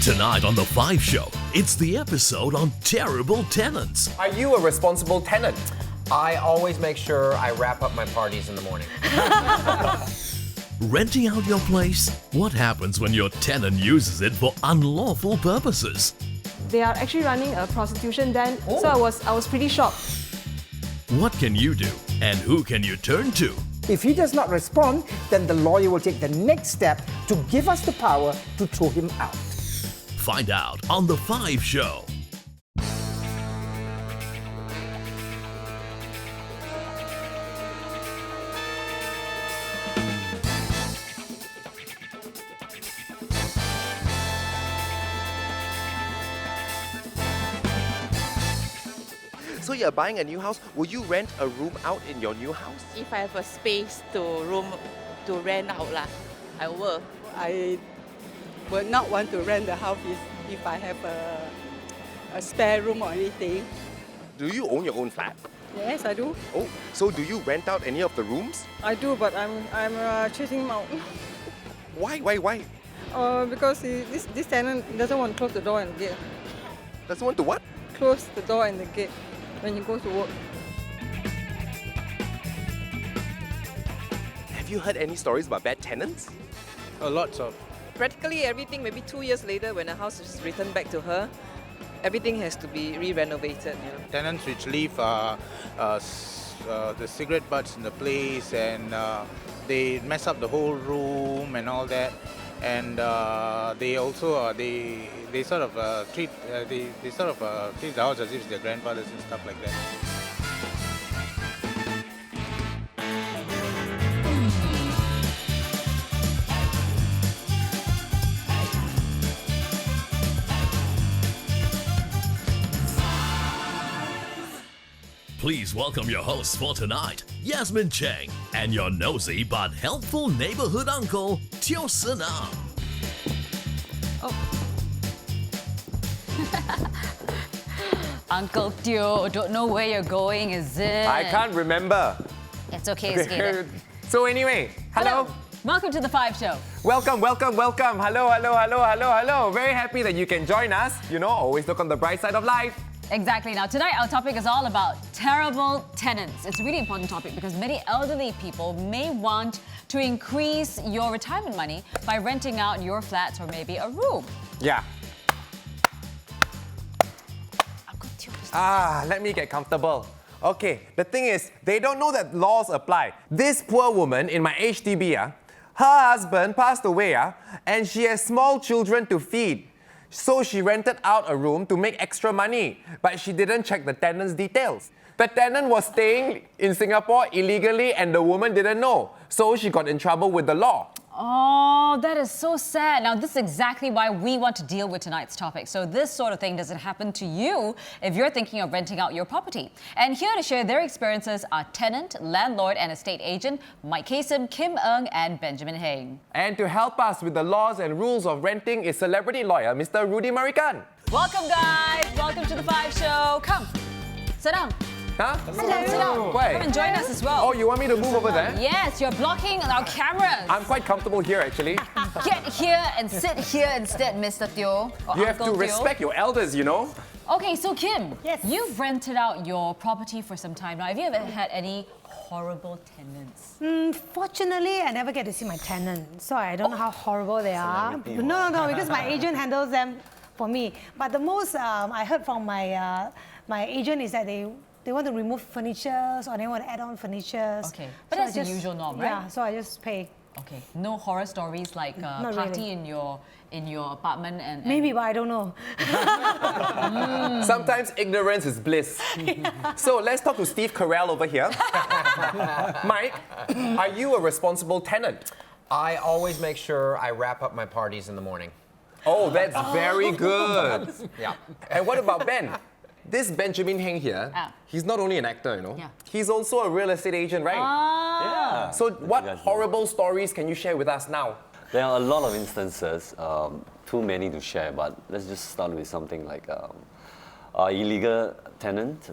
Tonight on The Five Show, it's the episode on terrible tenants. Are you a responsible tenant? I always make sure I wrap up my parties in the morning. Renting out your place? What happens when your tenant uses it for unlawful purposes? They are actually running a prostitution den, so I was pretty shocked. What can you do? And who can you turn to? If he does not respond, then the lawyer will take the next step to give us the power to throw him out. Find out on The Five Show. So you're buying a new house, will you rent a room out in your new house? If I have a space to rent out lah, I will. I would not want to rent the house if I have a spare room or anything. Do you own your own flat? Yes, I do. Oh, so do you rent out any of the rooms? I do, but I'm chasing him out. Why? Because this tenant doesn't want to close the door and the gate. Doesn't want to what? Close the door and the gate when he goes to work. Have you heard any stories about bad tenants? Lots of. Practically everything, maybe 2 years later when the house is returned back to her, everything has to be re-renovated. Tenants which leave the cigarette butts in the place and they mess up the whole room and all that. And they also they sort of treat treat the house as if it's their grandfathers and stuff like that. Please welcome your hosts for tonight, Yasmin Cheng, and your nosy but helpful neighborhood uncle, Teo Sinam. Uncle Teo, don't know where you're going, is it? I can't remember. It's okay, Skater. So anyway, hello. Welcome to The Five Show. Welcome. Hello. Very happy that you can join us. Always look on the bright side of life. Exactly. Now, tonight our topic is all about terrible tenants. It's a really important topic because many elderly people may want to increase your retirement money by renting out your flats or maybe a room. Yeah. Uncle Teo, Let me get comfortable. Okay, the thing is, they don't know that laws apply. This poor woman in my HDB, her husband passed away, and she has small children to feed. So she rented out a room to make extra money, but she didn't check the tenant's details. The tenant was staying in Singapore illegally and the woman didn't know. So she got in trouble with the law. Oh, that is so sad. Now, this is exactly why we want to deal with tonight's topic. So this sort of thing doesn't happen to you if you're thinking of renting out your property. And here to share their experiences are tenant, landlord, and estate agent Mike Kasem, Kim Ng, and Benjamin Heng. And to help us with the laws and rules of renting is celebrity lawyer Mr. Rudy Marikan. Welcome, guys. Welcome to The Five Show. Come, sit down. Huh? Sit down. Why? Come and join us as well. Oh, you want me to move over there? Yes, you're blocking our cameras. I'm quite comfortable here, actually. Get here and sit here instead, Mr. Teo. You have to respect your elders, Okay, so Kim, Yes. you've rented out your property for some time now. Have you ever had any horrible tenants? Fortunately, I never get to see my tenant, so I don't know how horrible they are. No, because my agent handles them for me. But the most I heard from my agent is that they want to remove furniture or they want to add on furniture. Okay, but that's the usual norm, right? Yeah, so I just pay. Okay, no horror stories like party really. in your apartment and Maybe, but I don't know. Sometimes ignorance is bliss. So let's talk to Steve Carell over here. Mike, are you a responsible tenant? I always make sure I wrap up my parties in the morning. Oh, that's very good. Yeah. And what about Ben? This Benjamin Heng here, he's not only an actor, Yeah. he's also a real estate agent, right? Yeah. So what horrible stories can you share with us now? There are a lot of instances, too many to share, but let's just start with something like illegal tenant,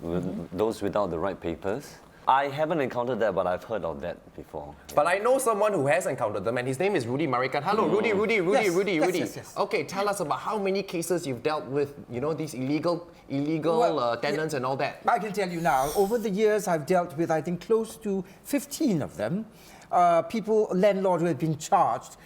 those without the right papers. I haven't encountered that, but I've heard of that before. But I know someone who has encountered them, and his name is Rudy Marikat. Hello, Rudy. Yes. Okay, tell us about how many cases you've dealt with, these illegal tenants and all that. I can tell you now, over the years, I've dealt with, I think, close to 15 of them. Landlords who have been charged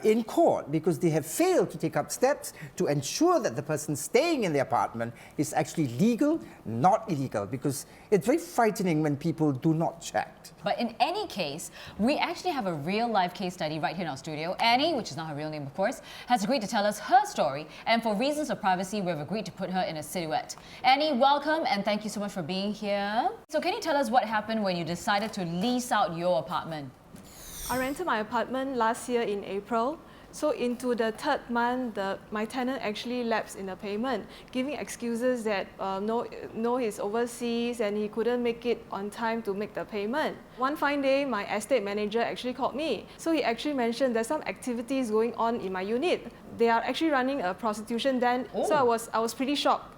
in court because they have failed to take up steps to ensure that the person staying in the apartment is actually legal, not illegal, because it's very frightening when people do not check. But in any case, we actually have a real life case study right here in our studio. Annie, which is not her real name of course, has agreed to tell us her story, and for reasons of privacy, we've agreed to put her in a silhouette. Annie, welcome and thank you so much for being here. So can you tell us what happened when you decided to lease out your apartment? I rented my apartment last year in April. So into the third month, my tenant actually lapsed in the payment, giving excuses that he's overseas and he couldn't make it on time to make the payment. One fine day, my estate manager actually called me. So he actually mentioned there's some activities going on in my unit. They are actually running a prostitution den. So I was pretty shocked.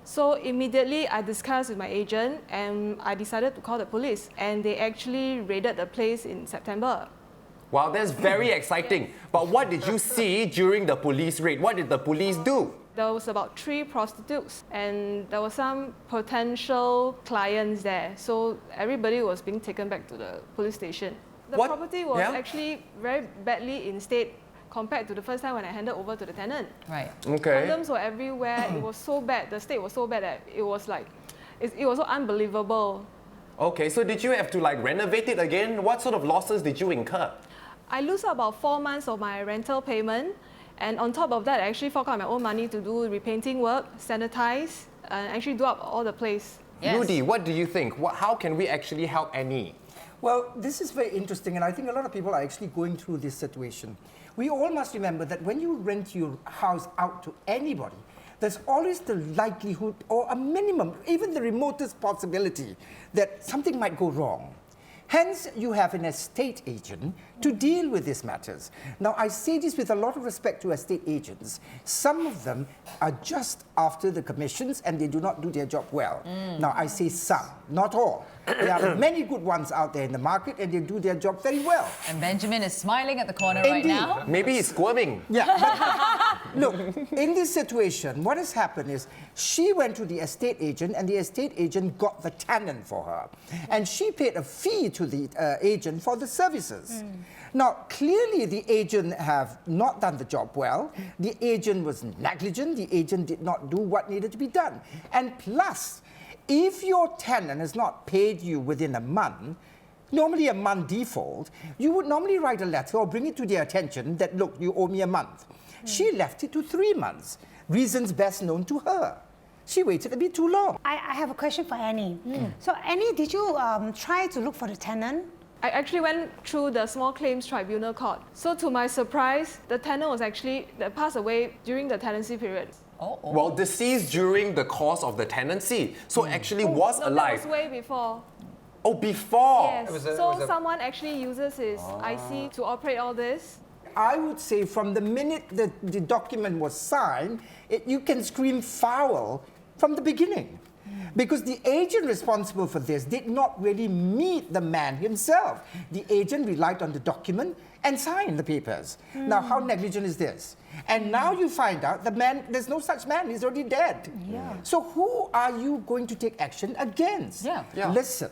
So immediately I discussed with my agent and I decided to call the police, and they actually raided the place in September. Wow, that's very exciting. But what did you see during the police raid? What did the police do? There was about 3 prostitutes and there were some potential clients there. So everybody was being taken back to the police station. The property was actually very badly in state compared to the first time when I handed over to the tenant. Right. Okay. Condoms were everywhere. It was so bad. The state was so bad that it was so unbelievable. Okay, so did you have to renovate it again? What sort of losses did you incur? I lose about 4 months of my rental payment, and on top of that, I actually fork out my own money to do repainting work, sanitize, and actually do up all the place. Yes. Rudy, what do you think? How can we actually help Annie? Well, this is very interesting, and I think a lot of people are actually going through this situation. We all must remember that when you rent your house out to anybody, there's always the likelihood or a minimum, even the remotest possibility that something might go wrong. Hence, you have an estate agent to deal with these matters. Now, I say this with a lot of respect to estate agents. Some of them are just after the commissions and they do not do their job well. Now, I say some, not all. There are many good ones out there in the market and they do their job very well. And Benjamin is smiling at the corner right now. Maybe he's squirming. Yeah. Look, in this situation, what has happened is she went to the estate agent and the estate agent got the tenant for her. And she paid a fee to the agent for the services. Now, clearly the agent have not done the job well. The agent was negligent. The agent did not do what needed to be done. And plus, if your tenant has not paid you within a month, normally a month default, you would normally write a letter or bring it to their attention that, look, you owe me a month. She left it to 3 months. Reasons best known to her. She waited a bit too long. I have a question for Annie. So Annie, did you try to look for the tenant? I actually went through the small claims tribunal court. So to my surprise, the tenant was actually passed away during the tenancy period. Well, deceased during the course of the tenancy. So actually was alive. That was way before. Oh, before? Yes. Someone actually uses his IC to operate all this. I would say from the minute that the document was signed, you can scream foul from the beginning. Because the agent responsible for this did not really meet the man himself. The agent relied on the document and signed the papers. Now, how negligent is this? And now you find out the man, there's no such man, he's already dead. So who are you going to take action against? Listen.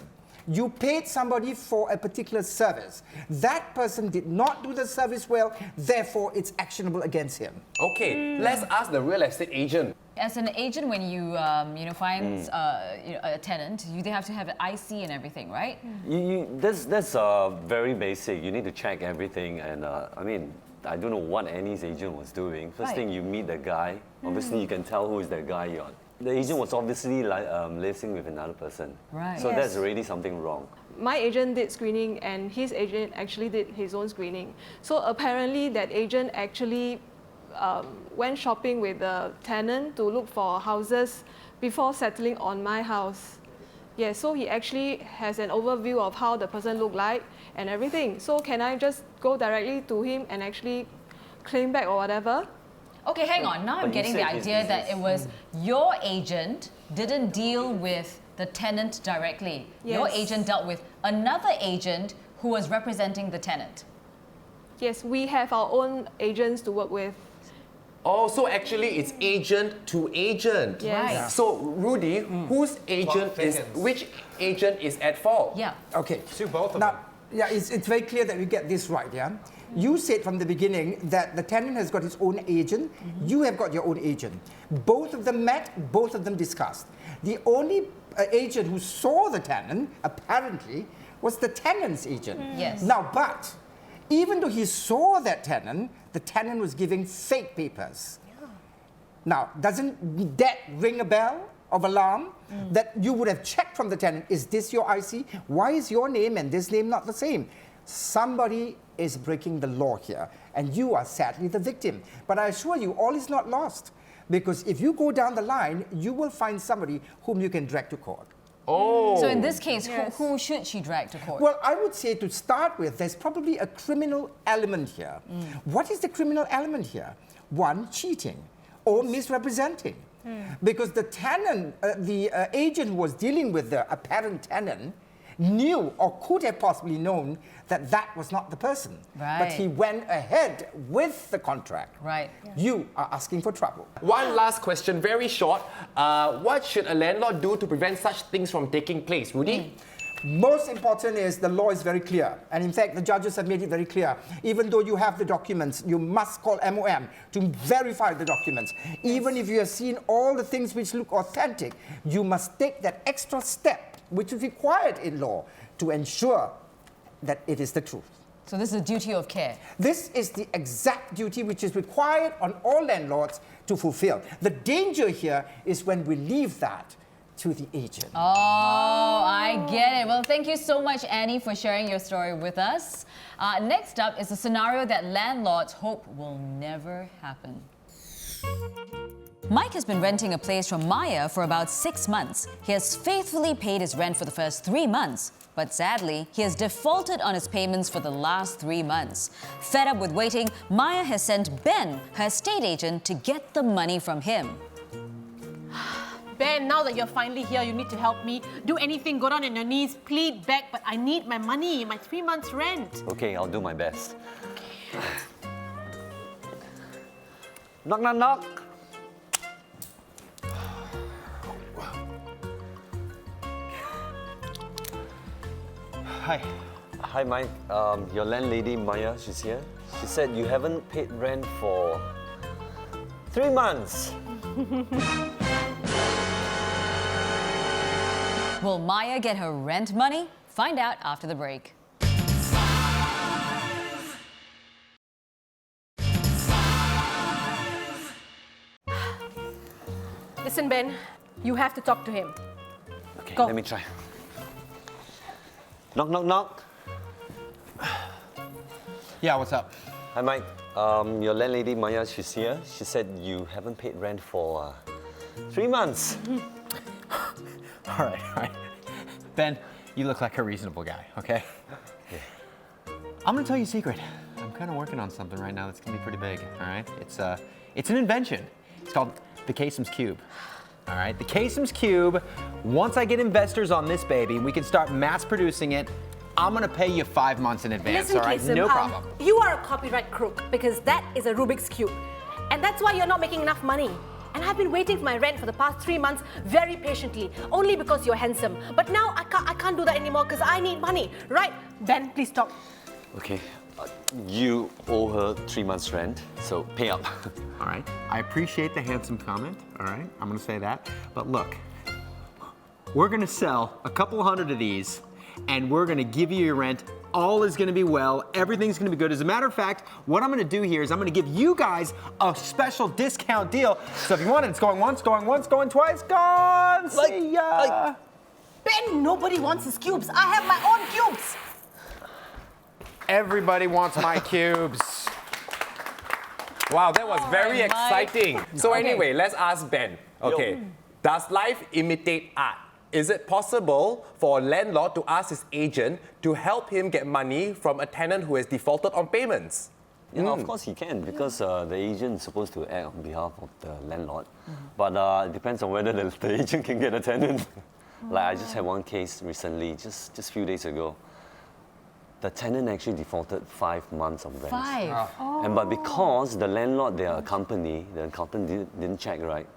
You paid somebody for a particular service. That person did not do the service well, therefore it's actionable against him. Okay, let's ask the real estate agent. As an agent, when you find a tenant, they have to have an IC and everything, right? That's very basic. You need to check everything, and I mean, I don't know what Annie's agent was doing. First thing, you meet the guy. Obviously, you can tell who is that guy you're on. The agent was obviously living with another person. Right. So that's already something wrong. My agent did screening and his agent actually did his own screening. So apparently that agent actually went shopping with the tenant to look for houses before settling on my house. Yeah, so he actually has an overview of how the person looked like and everything. So can I just go directly to him and actually claim back or whatever? Okay, hang on. Now I'm getting the idea that it was your agent didn't deal with the tenant directly. Your Yes. agent dealt with another agent who was representing the tenant. Yes, we have our own agents to work with. Oh, so actually it's agent to agent. Yes. Right. Yeah. So Rudy, whose agent which agent is at fault? Yeah. Okay. Sue both of Now, them. yeah, it's very clear that we get this right, yeah? You said from the beginning that the tenant has got his own agent, you have got your own agent. Both of them met, both of them discussed. The only agent who saw the tenant, apparently, was the tenant's agent. Yes. Now, but even though he saw that tenant, the tenant was giving fake papers. Now, doesn't that ring a bell of alarm that you would have checked from the tenant, is this your IC? Why is your name and this name not the same? Somebody is breaking the law here, and you are sadly the victim. But I assure you, all is not lost. Because if you go down the line, you will find somebody whom you can drag to court. Oh. So in this case, who should she drag to court? Well, I would say to start with, there's probably a criminal element here. What is the criminal element here? One, cheating or misrepresenting. Because the tenant, the agent who was dealing with the apparent tenant knew or could have possibly known that that was not the person. Right. But he went ahead with the contract. Right. You are asking for trouble. One last question, very short. What should a landlord do to prevent such things from taking place, Rudy? Most important is the law is very clear. And in fact, the judges have made it very clear. Even though you have the documents, you must call MOM to verify the documents. Even if you have seen all the things which look authentic, you must take that extra step, which is required in law, to ensure that it is the truth. So this is a duty of care. This is the exact duty which is required on all landlords to fulfill. The danger here is when we leave that to the agent. Oh, I get it. Well, thank you so much, Annie, for sharing your story with us. Next up is a scenario that landlords hope will never happen. Mike has been renting a place from Maya for about 6 months. He has faithfully paid his rent for the first 3 months. But sadly, he has defaulted on his payments for the last 3 months. Fed up with waiting, Maya has sent Ben, her estate agent, to get the money from him. Ben, now that you're finally here, you need to help me. Do anything, go down on your knees, plead, beg, but I need my money, my 3 months' rent. Okay, I'll do my best. Knock, knock, knock. Hi. Hi, Mike. Your landlady, Maya, she's here. She said you haven't paid rent for 3 months. Will Maya get her rent money? Find out after the break. Listen, Ben, you have to talk to him. Okay, Go. let me try. Knock, knock, knock. Yeah, what's up? Hi, Mike. Your landlady, Maya, she's here. She said you haven't paid rent for 3 months. All right. Ben, you look like a reasonable guy, okay? Yeah. I'm gonna tell you a secret. I'm kind of working on something right now that's gonna be pretty big, all right? It's an invention. It's called the Kasem's Cube. All right, the Kasem's Cube, once I get investors on this baby, we can start mass producing it. I'm gonna pay you 5 months in advance, Listen, all right? Kasem, No problem. You are a copyright crook because that is a Rubik's Cube. And that's why you're not making enough money. And I've been waiting for my rent for the past 3 months very patiently, only because you're handsome. But now I can't do that anymore because I need money, right? Ben, please stop. Okay. You owe her 3 months' rent, so pay up. All right, I appreciate the handsome comment, all right? I'm gonna say that. But look, we're gonna sell a couple hundred of these and we're gonna give you your rent. All is gonna be well, everything's gonna be good. As a matter of fact, what I'm gonna do here is I'm gonna give you guys a special discount deal. So if you want it, it's going once, going twice, gone. See ya. Ben, nobody wants his cubes. I have my own cubes. Everybody wants my cubes. Wow, that was very exciting. So anyway, let's ask Ben. Okay, does life imitate art? Is it possible for a landlord to ask his agent to help him get money from a tenant who has defaulted on payments? Yeah, of course he can, because the agent is supposed to act on behalf of the landlord. But it depends on whether the agent can get a tenant. Like I just had one case recently, just a few days ago. The tenant actually defaulted 5 months of rent. 5? And but because the landlord, they are a company, the accountant didn't check right.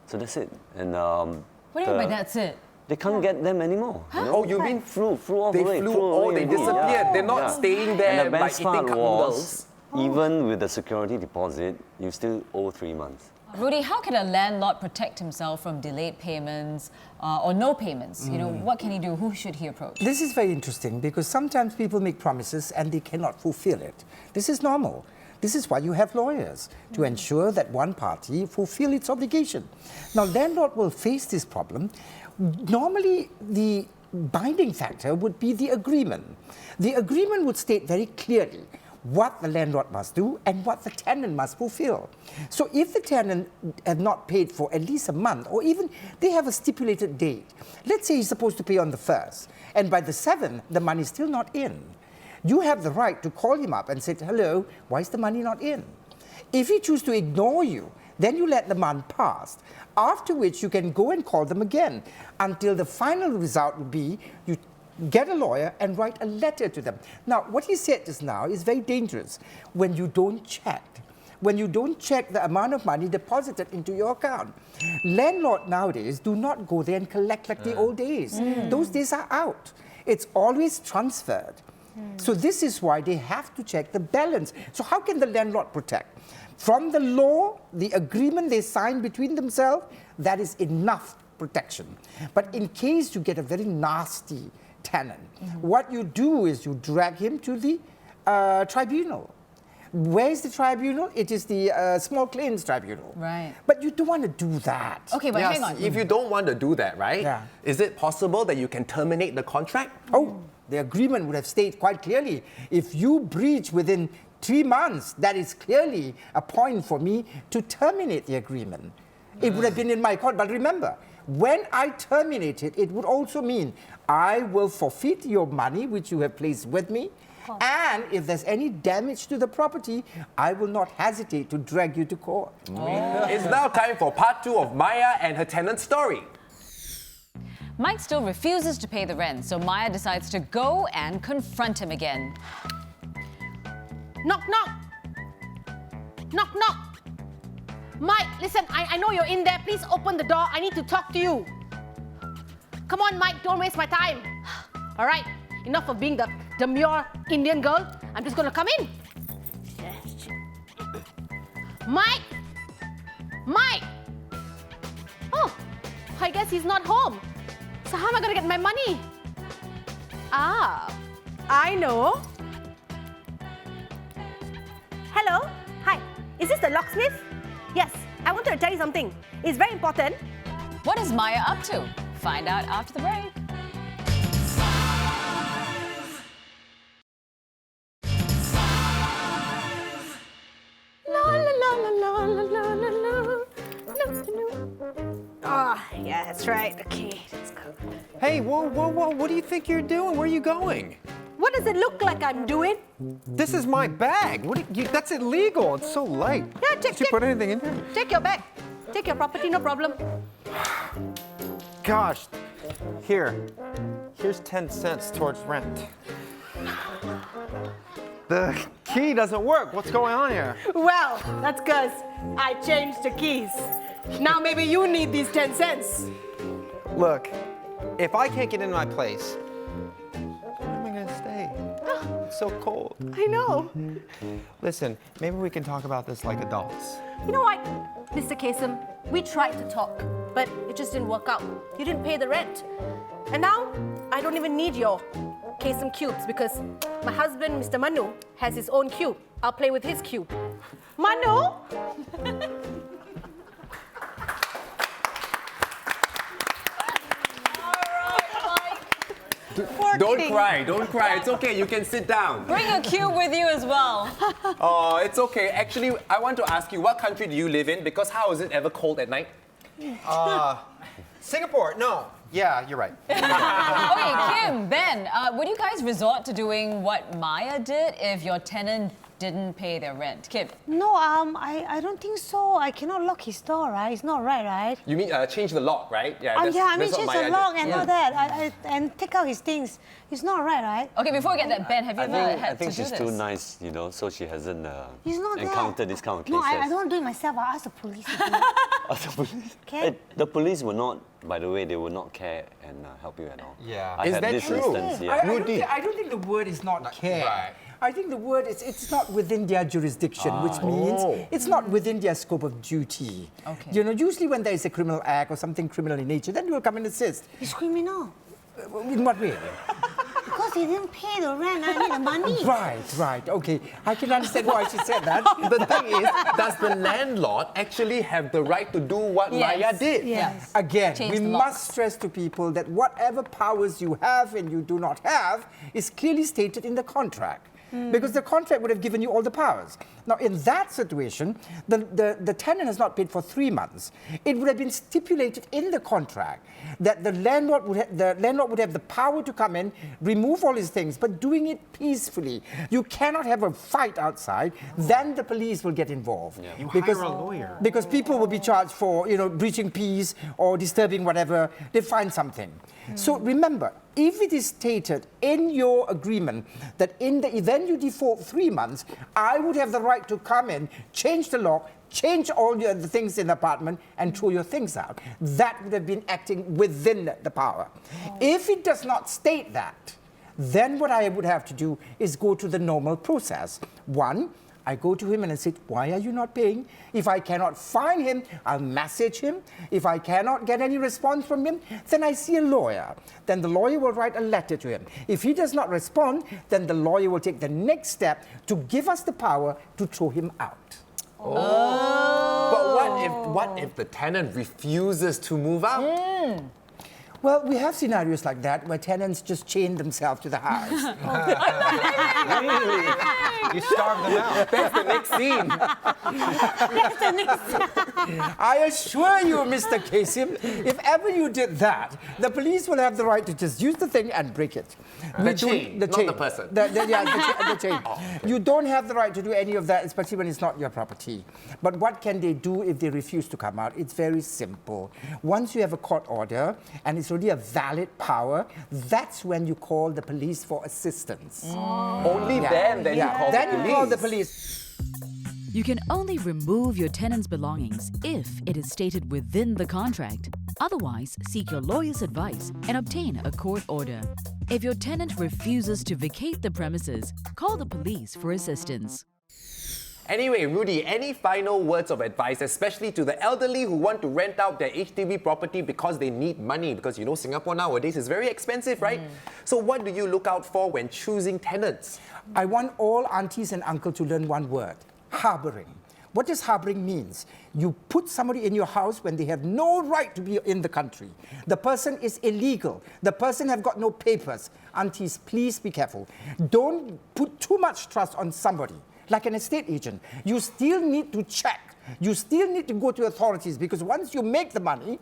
So that's it. And What do you mean by that's it? they can't get them anymore. Huh? You know? Oh, you mean Flew all they the way. flew? Flew Oh, away they indeed, disappeared. yeah. They're not Yeah. staying there And the by best eating part cup was, noodles. even with the security deposit, you still owe 3 months. Rudy, how can a landlord protect himself from delayed payments or no payments? You know, what can he do? Who should he approach? This is very interesting because sometimes people make promises and they cannot fulfill it. This is normal. This is why you have lawyers, to ensure that one party fulfill its obligation. Now, landlord will face this problem. Normally, the binding factor would be the agreement. The agreement would state very clearly what the landlord must do and what the tenant must fulfill. So if the tenant have not paid for at least a month, or even they have a stipulated date, let's say he's supposed to pay on the 1st, and by the 7th, the money is still not in, you have the right to call him up and say, hello, why is the money not in? If he chooses to ignore you, then you let the month pass, after which you can go and call them again until the final result will be you get a lawyer and write a letter to them. Now, what he said just now is very dangerous. When you don't check the amount of money deposited into your account. Landlord nowadays do not go there and collect like the old days. Those days are out. It's always transferred. So this is why they have to check the balance. So how can the landlord protect? From the law, the agreement they sign between themselves, that is enough protection. But in case you get a very nasty tenant, what you do is you drag him to the tribunal. Where is the tribunal? It is the small claims tribunal. Right. But you don't want to do that. Okay, but hang on. If you don't want to do that, right? Yeah. Is it possible that you can terminate the contract? Oh, the agreement would have stated quite clearly, if you breach within 3 months, that is clearly a point for me to terminate the agreement. It would have been in my court, but remember, when I terminate it, it would also mean I will forfeit your money which you have placed with me, and if there's any damage to the property, I will not hesitate to drag you to court. It's now time for part 2 of Maya and her tenant story. Mike still refuses to pay the rent, so Maya decides to go and confront him again. Knock, knock. Knock, knock. Mike, listen, I know you're in there. Please open the door. I need to talk to you. Come on, Mike, don't waste my time. All right, enough of being the demure Indian girl. I'm just gonna come in. Mike! Mike! Oh, I guess he's not home. So how am I gonna get my money? Ah, I know. Hello? Hi, is this the locksmith? Yes, I wanted to tell you something. It's very important. What is Maya up to? Find out after the break. Ah, yeah, that's right. Okay, let's go. Hey, whoa, what do you think you're doing? Where are you going? What does it look like I'm doing? This is my bag. That's illegal. It's so light. Yeah, Did you put anything in there? Take your bag. Take your property, no problem. Gosh, here's 10 cents towards rent. The key doesn't work. What's going on here? Well, that's because I changed the keys. Now maybe you need these 10 cents. Look, if I can't get into my place, where am I gonna stay? It's so cold. I know. Listen, maybe we can talk about this like adults. You know what, Mr. Kasem? We tried to talk, but it just didn't work out. You didn't pay the rent. And now, I don't even need your Kasem cubes because my husband, Mr. Manu, has his own cube. I'll play with his cube. Manu? Don't cry. It's okay. You can sit down. Bring a cube with you as well. Oh, it's okay. Actually, I want to ask you, what country do you live in? Because how is it ever cold at night? Singapore, no. Yeah, you're right. Okay, Kim, Ben, would you guys resort to doing what Maya did if your tenant didn't pay their rent. Kim? No, I don't think so. I cannot lock his door, right? It's not right? You mean change the lock, right? Yeah, I mean change the lock and all that. And take out his things. It's not right? Okay, before we get that, Ben, have you ever had I think to do she's this? too nice, so she hasn't He's not encountered this kind of cases. No, I don't want to do it myself. I'll ask the police to do it. Ask the police? Okay. The police will not, by the way, they will not care and help you at all. Yeah. I Is had that this true? instance, yeah. I don't think the word is not care. Right. I think the word is it's not within their jurisdiction, which means it's not within their scope of duty. Okay. Usually when there is a criminal act or something criminal in nature, then you will come and assist. He's criminal. In what way? Because he didn't pay the rent. I need the money. Right. Okay. I can understand why she said that. The thing is, does the landlord actually have the right to do what Maya did? Yes. Again, Change we the must stress to people that whatever powers you have and you do not have is clearly stated in the contract. Because the contract would have given you all the powers. Now, in that situation, the tenant has not paid for 3 months. It would have been stipulated in the contract that the landlord would have the power to come in, remove all his things, but doing it peacefully. You cannot have a fight outside. Then the police will get involved. Yeah. You Because, hire a lawyer. because people will be charged for breaching peace or disturbing whatever. They find something. So remember, if it is stated in your agreement that in the event you default 3 months, I would have the right to come in, change the lock, change all the things in the apartment and throw your things out. That would have been acting within the power. If it does not state that, then what I would have to do is go to the normal process. One, I go to him and I say, why are you not paying? If I cannot find him, I'll message him. If I cannot get any response from him, then I see a lawyer. Then the lawyer will write a letter to him. If he does not respond, then the lawyer will take the next step to give us the power to throw him out. But what if the tenant refuses to move out? Well, we have scenarios like that where tenants just chain themselves to the house. Really? You starve them out. That's the next scene. I assure you, Mr. Kasim, if ever you did that, the police will have the right to just use the thing and break it. The chain, not the person. The chain. You don't have the right to do any of that, especially when it's not your property. But what can they do if they refuse to come out? It's very simple. Once you have a court order and it's already a valid power, that's when you call the police for assistance. Only then you call the police. Then you call the police. You can only remove your tenant's belongings if it is stated within the contract. Otherwise, seek your lawyer's advice and obtain a court order. If your tenant refuses to vacate the premises, call the police for assistance. Anyway, Rudy, any final words of advice, especially to the elderly who want to rent out their HDB property because they need money? Because Singapore nowadays is very expensive, right? So what do you look out for when choosing tenants? I want all aunties and uncles to learn one word: harboring. What does harboring means? You put somebody in your house when they have no right to be in the country. The person is illegal. The person have got no papers. Aunties, please be careful. Don't put too much trust on somebody. Like an estate agent, you still need to check. You still need to go to authorities, because once you make the money,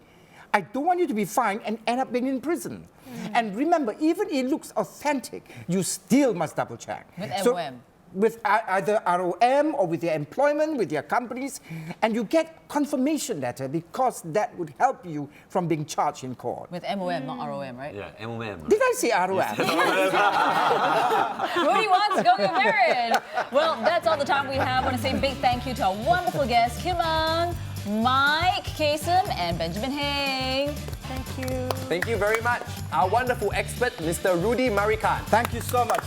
I don't want you to be fined and end up being in prison. And remember, even if it looks authentic, you still must double check. With MOM. With either ROM or with their employment, with their companies, and you get confirmation letter, because that would help you from being charged in court. With MOM, not ROM, right? Yeah, MOM. Did I say ROM? Rudy wants to go get married. Well, that's all the time we have. I want to say a big thank you to our wonderful guests, Kim Ang, Mike Kasim, and Benjamin Heng. Thank you. Thank you very much. Our wonderful expert, Mr. Rudy Marikan. Thank you so much.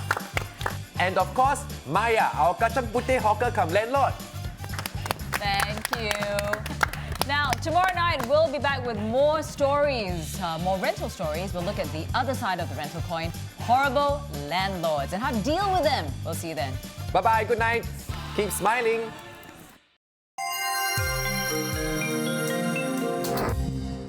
And of course, Maya, our kacang putih hawker come landlord. Thank you. Now, tomorrow night, we'll be back with more stories, more rental stories. We'll look at the other side of the rental coin, horrible landlords, and how to deal with them. We'll see you then. Bye-bye, good night. Keep smiling.